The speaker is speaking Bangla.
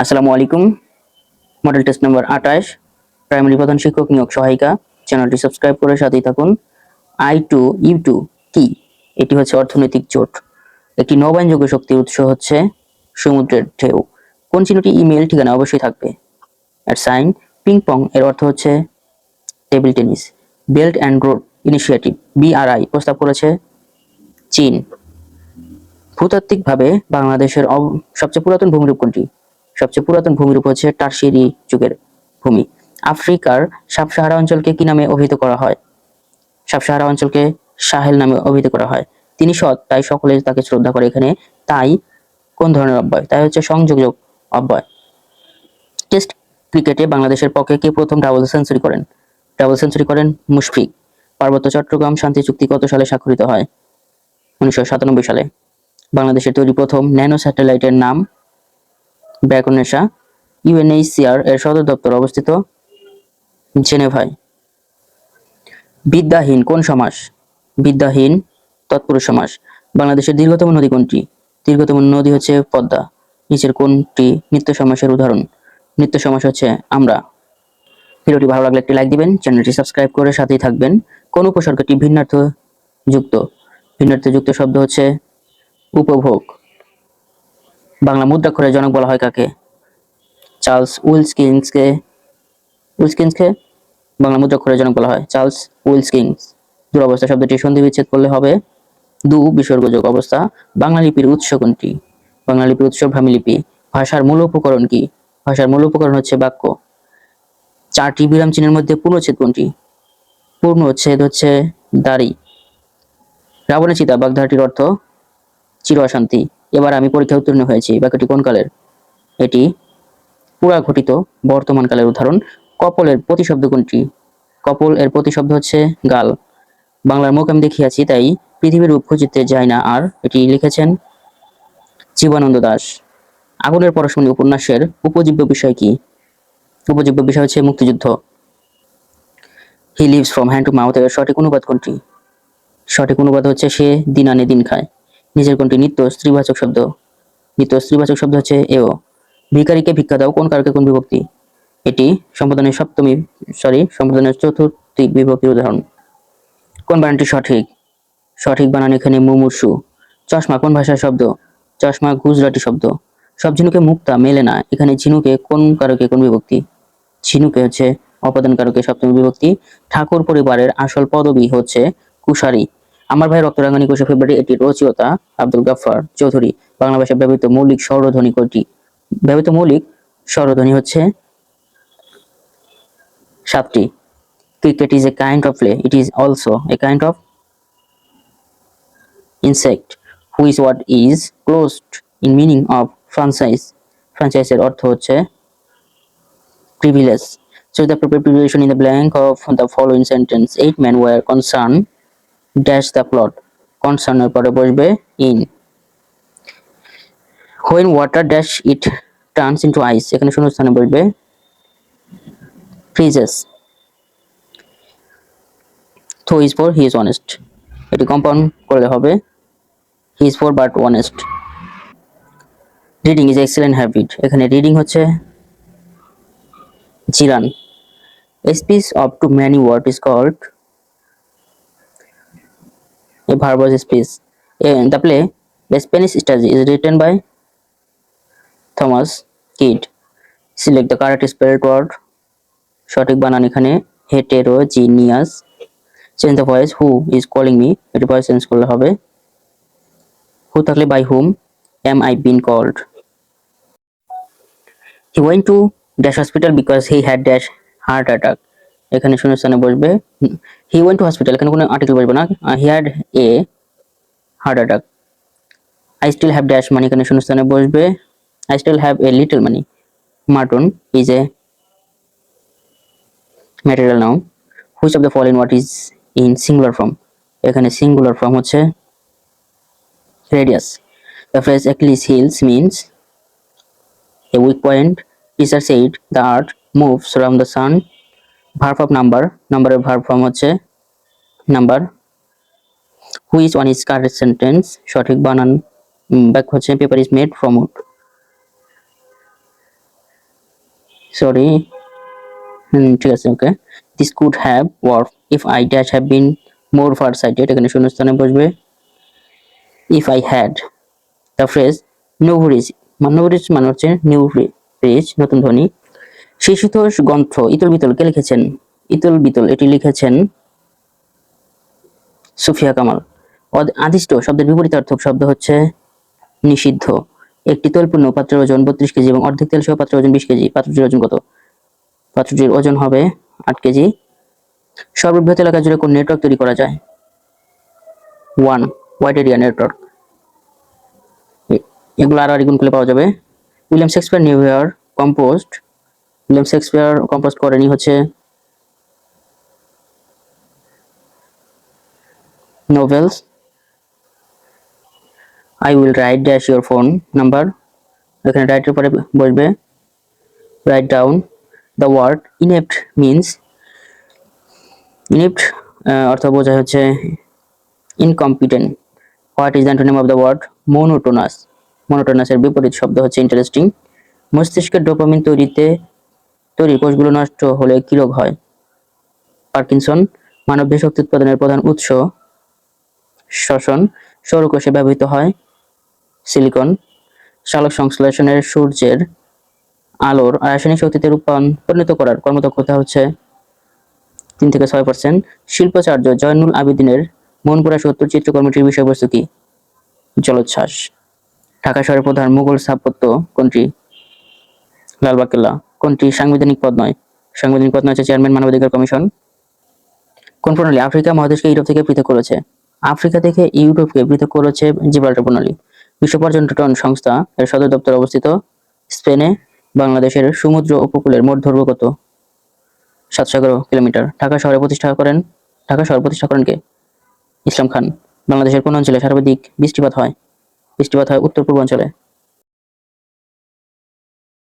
আসসালামু আলাইকুম। মডেল টেস্ট নাম্বার 28, প্রাইমারি প্রধান শিক্ষক নিয়োগ সহায়িকা। চ্যানেলটি সাবস্ক্রাইব করে সাথেই থাকুন। I2U2 কি? এটি হচ্ছে অর্থনৈতিক জোট। একটি নবায়নযোগ্য শক্তির উৎস হচ্ছে সমুদ্রের ঢেউ। কোন চিহ্নটি ইমেল ঠিকানা অবশ্যই থাকবে? এর সাইন। পিং পং এর অর্থ হচ্ছে table tennis. Belt and road initiative BRI প্রস্তাব করেছে চীন। ভূতাত্ত্বিকভাবে বাংলাদেশের সবচেয়ে পুরাতন ভূমিরূপ কোনটি? সবচেয়ে পুরাতন ভূমিরূপ হচ্ছে টারশিয়ারি যুগের ভূমি। আফ্রিকার সাব-সাহারা অঞ্চলকে কি নামে অভিহিত করা হয়? সাব-সাহারা অঞ্চলকে সাহেল নামে অভিহিত করা হয়। তিনি সৎ, তাই সকলে তাকে শ্রদ্ধা করে। এখানে তাই কোন ধরনের অব্যয়? তাই হচ্ছে সংযোজক অব্যয়। টেস্ট ক্রিকেটে বাংলাদেশের পক্ষে কে প্রথম ডাবল সেঞ্চুরি করেন? ডাবল সেঞ্চুরি করেন মুশফিক। পার্বত্য চট্টগ্রাম শান্তি চুক্তি কত সালে স্বাক্ষরিত হয়? 1997 সালে। বাংলাদেশের তৈরি প্রথম ন্যানো স্যাটেলাইটের নাম ব্যাকনেশা। UNHCR এর সদর দপ্তর অবস্থিত জেনেভায়। বিদ্যাহীন কোন সমাস? বিদ্যাহীন তৎপুরুষ সমাস। বাংলাদেশের দীর্ঘতম নদী কোনটি? দীর্ঘতম নদী হচ্ছে পদ্মা। নিচের কোনটি নিত্য সমাসের উদাহরণ? নিত্য সমাস হচ্ছে আমরা। ভিডিওটি ভালো লাগলে একটি লাইক দিবেন, চ্যানেলটি সাবস্ক্রাইব করে সাথেই থাকবেন। কোন উপসর্গটি ভিন্নার্থ যুক্ত? ভিন্নার্থ যুক্ত শব্দ হচ্ছে উপভোগ। বাংলা মুদ্রাক্ষরের জনক বলা হয় কাকে? চার্লস উইলকিন্সকে। উইলকিন্সকে বাংলা মুদ্রাক্ষরের জনক বলা হয় চার্লস উইলকিন্স। দুরবস্থা শব্দটি সন্ধি বিচ্ছেদ করলে হবে বিসর্গযোগ অবস্থা। বাংলা লিপির উৎস কোনটি? বাংলা লিপির উৎস ভ্রাম্যী লিপি। ভাষার মূল উপকরণ কি? ভাষার মূল উপকরণ হচ্ছে বাক্য। চারটি বিরাম চিহ্নের মধ্যে পূর্ণচ্ছেদ কোনটি? পূর্ণচ্ছেদ হচ্ছে দাড়ি। রাবণের চিতা বাগধারাটির অর্থ চির অশান্তি। এবার আমি পরীক্ষায় উত্তীর্ণ হয়েছি। বাক্যটি কোন কালের? এটি পুরাঘটিত বর্তমান কালের উদাহরণ। কপলের প্রতিশব্দ কোনটি? কপল এর প্রতিশব্দ হচ্ছে গাল। বাংলার মুখ আমি দেখিয়াছি, তাই পৃথিবীর রূপ খুঁজিতে যায় না আর। এটি লিখেছেন জীবনানন্দ দাশ। আগুনের পরশমণি উপন্যাসের উপজীব্য বিষয় কি? উপজীব্য বিষয় হচ্ছে মুক্তিযুদ্ধ। He lives from hand to mouth এর সঠিক অনুবাদ কোনটি? সঠিক অনুবাদ হচ্ছে সে দিন আনে দিন খায়। নিজের কোনটি নিত্য স্ত্রীবাচক শব্দ? নিত্য স্ত্রীবাচক শব্দ হচ্ছে এও। ভিখারিকে ভিক্ষা দাও কোন কারকে কোন বিভক্তি? এটি সম্বোধনের চতুর্থী বিভক্তির উদাহরণ। কোন বানানটি সঠিক? সঠিক বানান এখানে মুমূর্ষু। চশমা কোন ভাষার শব্দ? চশমা গুজরাটি শব্দ। সব ঝিনুকে মুক্তা মেলে না, এখানে ঝিনুকে কোন কারকে কোন বিভক্তি? ঝিনুকে হচ্ছে অপাদান কারকে সপ্তমী বিভক্তি। ঠাকুর পরিবারের আসল পদবী হচ্ছে কুশারি। আমার ভাই রক্তরাঙ্গানি 21 ফেব্রুয়ারি এটির রচয়িতা আব্দুল গাফফার চৌধুরী। বাংলা ভাষায় ব্যবহৃত মৌলিক স্বরধ্বনি কয়টি? ব্যবহৃত মৌলিক স্বরধ্বনি হচ্ছে 7টি। Cricket is a kind of play. It is also a kind of insect. Which word is closed in meaning of franchise? Franchise এর অর্থ হচ্ছে privilege. Choose the appropriate preposition in the blank of the following sentence. 8 men were concerned dash the plot. Concern এর পরে বসবে in. When water dash it turns into ice. এখানে শূন্যস্থানে বসবে freezes. Though is for he is honest. এটি কম্পাউন্ড করলে হবে he is for but honest. Reading is excellent habit. এখানে রিডিং হচ্ছে জিরান। A speech of too many words is called a verbose speech. The play The Spanish Strategy is written by Thomas Kidd. Select the correct spelled word. সঠিক বানান এখানে heterogeneous. Change the voice. Who is calling me? এটি ভয়েস চেঞ্জ করলে হবে who থাকলে by whom am I being called. He went to dash hospital because he had dash heart attack. এখানে শূন্যস্থানে বসবে he went to hospital, এখানে কোনো আর্টিকেল বসবে না। he had a heart attack. I still have dash মানে এখানে শূন্যস্থানে বসবে I still have a little money. Mutton is a material noun. Which of the following what is in singular form? এখানে singular form হচ্ছে radius. The phrase Achilles heels means a weak point. Teacher said the earth moves around the sun. Verb of number. Number এর verb form হচ্ছে number. Which one is correct sentence? সঠিক বানান বাক্য হচ্ছে paper is made from wood. Sorry, ঠিক আছে, okay. This could have work if I dash have been more far sighted, এখানে শূন্যস্থানে বসবে if I had. The phrase nouveau riche, nouveau riche মানে হচ্ছে নিউ ফ্রেজ, নতুন ধ্বনি। শিশুতোষ গ্রন্থ ইতল বিতল কে লিখেছেন? ইতল বিতল এটি লিখেছেন সুফিয়া কামাল। আদিষ্ট শব্দের বিপরীতার্থক শব্দ হচ্ছে নিষিদ্ধ। একটি তৈলপূর্ণ পাত্রের ওজন 32 কেজি এবং অর্ধেক তেল সহ পাত্রের ওজন 20 কেজি। পাত্রটির ওজন কত? পাত্রটির ওজন হবে 8 কেজি। সর্ববৃহৎ এলাকা জুড়ে কোন নেটওয়ার্ক তৈরি করা যায়? One wide area network. এগুলো আরো গুণ করলে পাওয়া যাবে। William Shakespeare newer compost, William Shakespeare compost করেনি হচ্ছে novels. I will write dash your phone number, এখানে write এর পরে বসবে write down the word inept means, inept অর্থ বোঝায় হচ্ছে incompetent. What is the antonym of the word monotonous? monotonous এর বিপরীত শব্দ হচ্ছে interesting. মস্তিষ্কের ডোপামিন তৈরির কোষগুলো নষ্ট হলে কি রোগ হয়? পার্কিনসন। মানবদেহে শক্তি উৎপাদনের প্রধান উৎস শ্বসন। সৌরকোষে ব্যবহৃত হয় সিলিকন। সালোক সংশ্লেষণের সূর্যের আলোর রাসায়নিক শক্তিতে পরিণত করার কর্মদক্ষতা হচ্ছে 3 থেকে 6%। শিল্পাচার্য জয়নুল আবেদিনের মন পোড়া 70 চিত্রকর্মটির বিষয়বস্তু কি? জলোচ্ছ্বাস। ঢাকা শহরের প্রধান মুঘল স্থাপত্য কোনটি? লালবাগ কেল্লা। কোনটি সাংবিধানিক পদ নয়? সাংবিধানিক পদ নয় হচ্ছে চেয়ারম্যান মানবাধিকার কমিশন। কোন প্রণালী আফ্রিকা মহাদেশকে ইউরোপ থেকে পৃথক করেছে? আফ্রিকা থেকে ইউরোপকে পৃথক করেছে জিব্রাল্টার প্রণালী। বিশ্ব পর্যটন সংস্থা এর সদর দপ্তর অবস্থিত স্পেনে। বাংলাদেশের সমুদ্র উপকূলের মোট দৈর্ঘ্য কত? 711 কিলোমিটার। ঢাকা শহর প্রতিষ্ঠা করেন কে? ইসলাম খান। বাংলাদেশের কোন অঞ্চলে সর্বাধিক বৃষ্টিপাত হয়? বৃষ্টিপাত হয় উত্তর পূর্বাঞ্চলে।